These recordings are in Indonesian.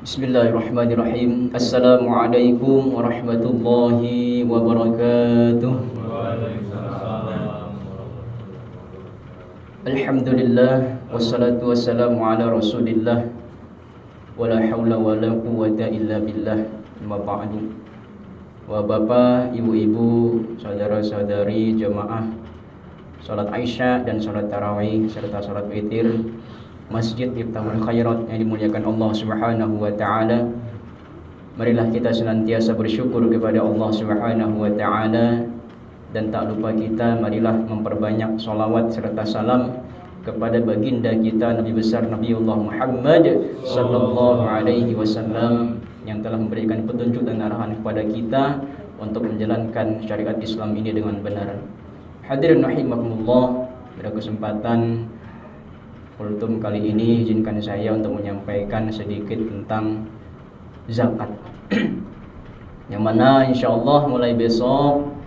Bismillahirrahmanirrahim. Assalamualaikum warahmatullahi wabarakatuh. Alhamdulillah wassalatu wassalamu ala Rasulillah wala haula wala quwwata illa billah. Amma ba'du. Wa bapak, ibu-ibu, saudara-saudari jemaah salat Aisyah dan salat tarawih serta salat witir Masjid Miftahul Khairat yang dimuliakan Allah Subhanahu wa taala. Marilah kita senantiasa bersyukur kepada Allah Subhanahu wa taala, dan tak lupa kita marilah memperbanyak salawat serta salam kepada baginda kita Nabi besar Nabiullah Muhammad sallallahu alaihi wasallam yang telah memberikan petunjuk dan arahan kepada kita untuk menjalankan syariat Islam ini dengan benar. Hadirin rahimakumullah, pada kesempatan kultum kali ini izinkan saya untuk menyampaikan sedikit tentang zakat. Yang mana insyaallah mulai besok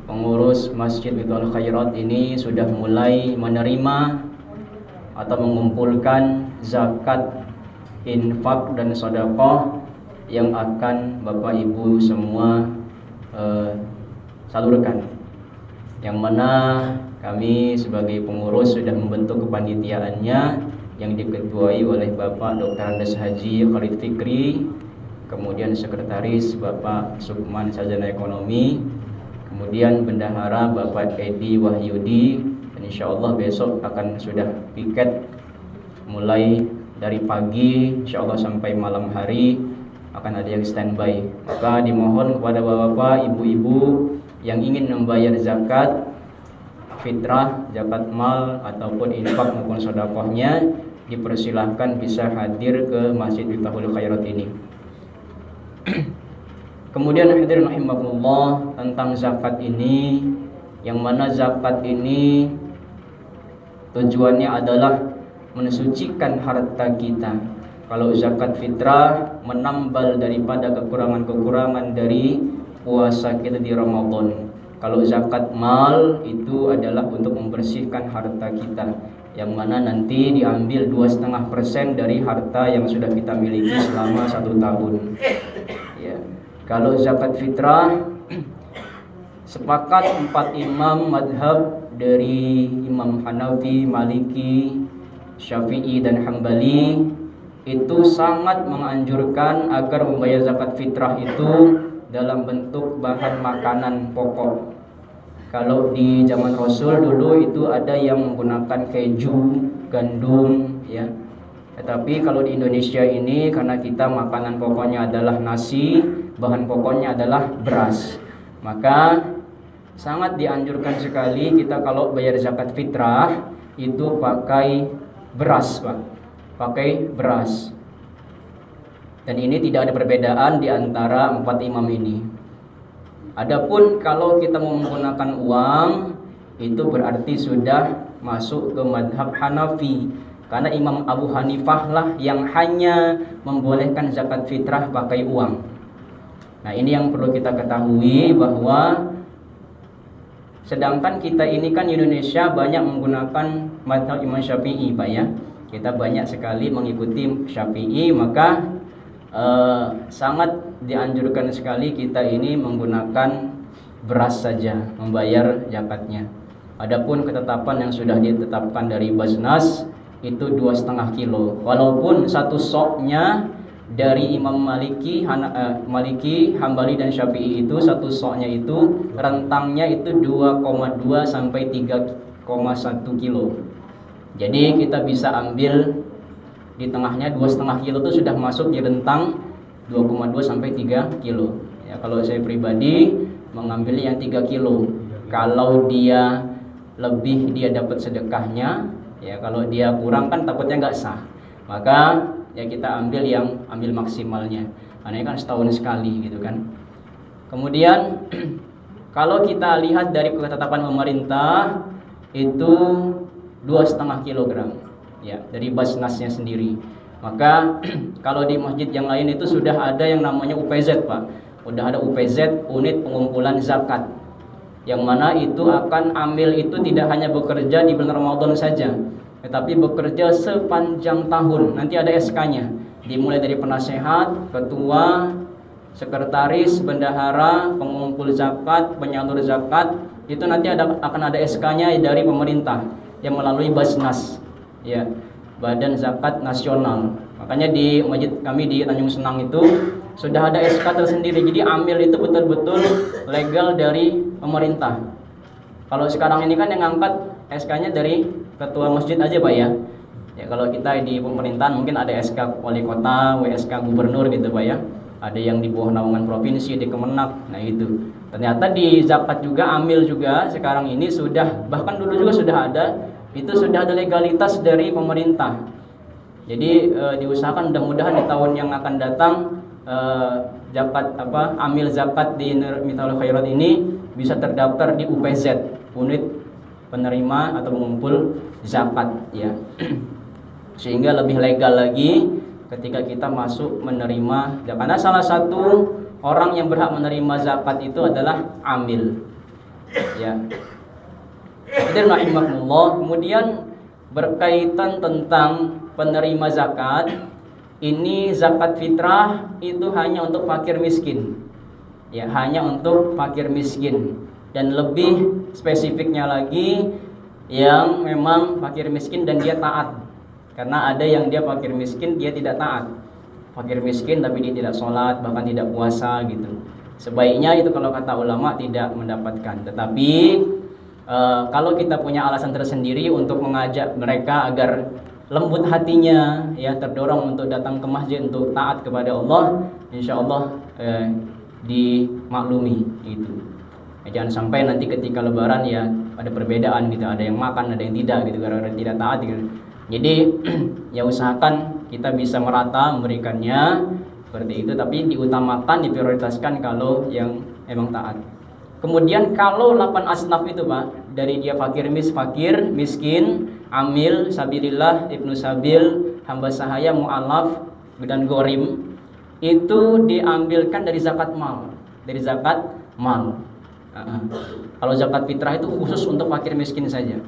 pengurus Masjid Miftahul Khairat ini sudah mulai menerima atau mengumpulkan zakat, infak dan sedekah yang akan Bapak Ibu semua salurkan. Yang mana kami sebagai pengurus sudah membentuk kepanitiaannya yang diketuai oleh Bapak Dr. Andes Haji Khalid Fikri, kemudian sekretaris Bapak Sukman Sarjana Ekonomi, kemudian bendahara Bapak Edi Wahyudi, dan insyaallah besok akan sudah piket mulai dari pagi insyaallah sampai malam hari akan ada yang standby. Maka dimohon kepada bapak-bapak, ibu-ibu yang ingin membayar zakat, fitrah, zakat mal ataupun infak maupun sedekahnya dipersilahkan bisa hadir ke Masjid Miftahul Khairat ini. Kemudian hadirin rahimakumullah, tentang zakat ini, yang mana zakat ini tujuannya adalah mensucikan harta kita. Kalau zakat fitrah menambal daripada kekurangan-kekurangan dari puasa kita di Ramadan. Kalau zakat mal itu adalah untuk membersihkan harta kita, yang mana nanti diambil 2,5% dari harta yang sudah kita miliki selama 1 tahun. Ya. Kalau zakat fitrah, sepakat 4 imam madhab dari Imam Hanafi, Maliki, Syafi'i dan Hambali itu sangat menganjurkan agar membayar zakat fitrah itu dalam bentuk bahan makanan pokok. Kalau di zaman Rasul dulu itu ada yang menggunakan keju, gandum, ya. Tetapi kalau di Indonesia ini karena kita makanan pokoknya adalah nasi, bahan pokoknya adalah beras, maka sangat dianjurkan sekali kita kalau bayar zakat fitrah itu pakai beras, Pak. Pakai beras. Dan ini tidak ada perbedaan di antara 4 imam ini. Adapun kalau kita mau menggunakan uang, itu berarti sudah masuk ke madhab Hanafi, karena Imam Abu Hanifah lah yang hanya membolehkan zakat fitrah pakai uang. Nah, ini yang perlu kita ketahui, bahwa sedangkan kita ini kan Indonesia banyak menggunakan madhab Imam Syafi'i, Pak, ya. Kita banyak sekali mengikuti Syafi'i, maka sangat dianjurkan sekali kita ini menggunakan beras saja membayar zakatnya. Adapun ketetapan yang sudah ditetapkan dari Basnas itu 2,5 kilo. Walaupun satu soknya dari Imam Maliki, Hambali dan Syafi'i itu satu soknya itu rentangnya itu 2,2 sampai 3,1 kilo. Jadi kita bisa ambil di tengahnya 2,5 kilo itu sudah masuk di rentang 2,2 sampai 3 kilo. Ya, kalau saya pribadi mengambil yang 3 kilo. Kalau dia lebih dia dapat sedekahnya, ya kalau dia kurang kan takutnya nggak sah. Maka ya kita ambil maksimalnya. Karena ini kan setahun sekali gitu kan. Kemudian kalau kita lihat dari ketetapan pemerintah itu 2,5 kilogram. Ya, dari Basnasnya sendiri. Maka kalau di masjid yang lain itu sudah ada yang namanya UPZ, Pak. Udah ada UPZ, unit pengumpulan zakat. Yang mana itu akan amil itu tidak hanya bekerja di bulan Ramadan saja, tetapi bekerja sepanjang tahun. Nanti ada SK-nya, dimulai dari penasehat, ketua, sekretaris, bendahara, pengumpul zakat, penyalur zakat, itu nanti akan ada SK-nya dari pemerintah yang melalui Basnas, ya, Badan Zakat Nasional. Makanya di masjid kami di Tanjung Senang itu sudah ada SK tersendiri. Jadi amil itu betul-betul legal dari pemerintah. Kalau sekarang ini kan yang ngangkat SK-nya dari ketua masjid aja, Pak ya. Ya kalau kita di pemerintahan mungkin ada SK wali kota, WSK gubernur gitu, Pak ya. Ada yang di bawah naungan provinsi, di Kemenak. Nah itu. Ternyata di zakat juga, amil juga sekarang ini sudah, bahkan dulu juga sudah ada, itu sudah ada legalitas dari pemerintah. Jadi diusahakan mudah-mudahan di tahun yang akan datang zakat amil zakat di Miftahlul Khairat ini bisa terdaftar di UPZ, unit penerima atau pengumpul zakat, ya. Sehingga lebih legal lagi ketika kita masuk menerima zakat. Karena salah satu orang yang berhak menerima zakat itu adalah amil, ya. Hadirin rahimakumullah. Kemudian berkaitan tentang penerima zakat, ini zakat fitrah itu hanya untuk fakir miskin, ya, hanya untuk fakir miskin. Dan lebih spesifiknya lagi yang memang fakir miskin dan dia taat. Karena ada yang dia fakir miskin, dia tidak taat. Fakir miskin tapi dia tidak sholat, bahkan tidak puasa gitu. Sebaiknya itu kalau kata ulama tidak mendapatkan. Tetapi kalau kita punya alasan tersendiri untuk mengajak mereka agar lembut hatinya, ya, terdorong untuk datang ke masjid untuk taat kepada Allah, insya Allah dimaklumi gitu. Jangan sampai nanti ketika lebaran ya ada perbedaan gitu, ada yang makan, ada yang tidak gitu, karena tidak taat gitu. Jadi ya usahakan kita bisa merata memberikannya seperti itu, tapi diutamakan, diprioritaskan kalau yang emang taat. Kemudian kalau 8 asnaf itu, Pak, dari dia fakir miskin, amil, sabilillah, ibnu sabil, hamba sahaya, mu'alaf, dan gorim, itu diambilkan dari zakat mal, Kalau zakat fitrah itu khusus untuk fakir miskin saja.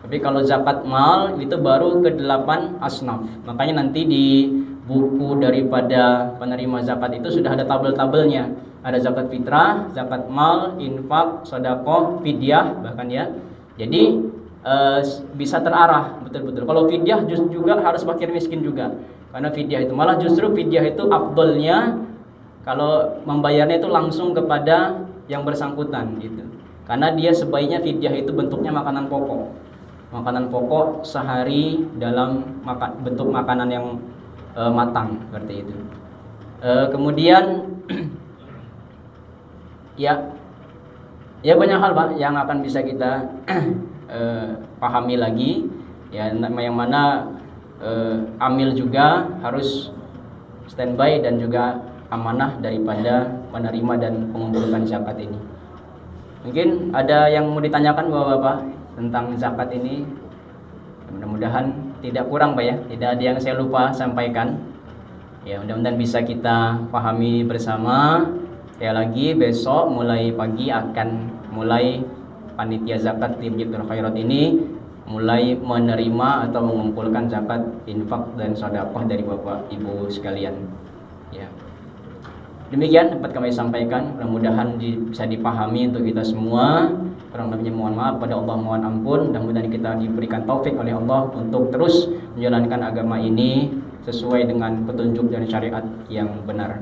Tapi kalau zakat mal itu baru ke 8 asnaf. Makanya nanti di buku daripada penerima zakat itu sudah ada tabel-tabelnya. Ada zakat fitrah, zakat mal, infak, sedekah, fidyah bahkan, ya. Jadi bisa terarah betul-betul. Kalau fidyah juga harus fakir miskin juga. Karena fidyah itu malah justru fidyah itu afdolnya kalau membayarnya itu langsung kepada yang bersangkutan gitu. Karena dia sebaiknya fidyah itu bentuknya makanan pokok. Makanan pokok sehari dalam bentuk makanan yang matang seperti itu. Kemudian ya banyak hal, Pak, yang akan bisa kita pahami lagi, ya, yang mana amil juga harus standby dan juga amanah daripada penerima dan pengumpulkan zakat ini. Mungkin ada yang mau ditanyakan Bapak-bapak tentang zakat ini? Mudah-mudahan tidak kurang, Pak, ya. Tidak ada yang saya lupa sampaikan. Ya, mudah-mudahan bisa kita pahami bersama. Ya, lagi besok mulai pagi akan mulai panitia zakat tim Miftahlul Khairat ini mulai menerima atau mengumpulkan zakat, infak dan sedekah dari Bapak Ibu sekalian. Ya. Demikian dapat kami sampaikan, mudah-mudahan bisa dipahami untuk kita semua. Kurang lebihnya mohon maaf pada Allah, mohon ampun. Mudah-mudahan kita diberikan taufik oleh Allah untuk terus menjalankan agama ini sesuai dengan petunjuk dan syariat yang benar.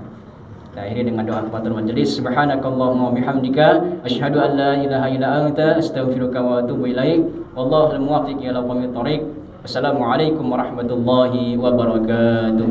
Kita akhiri dengan doa kafatul majelis. Subhanakallahumma wa bihamdika asyhadu an la ilaha illa anta astaghfiruka wa atubu ilaik. Wallahul muwaffiq ila aqwamit thoriq. Wassalamualaikum warahmatullahi wabarakatuh.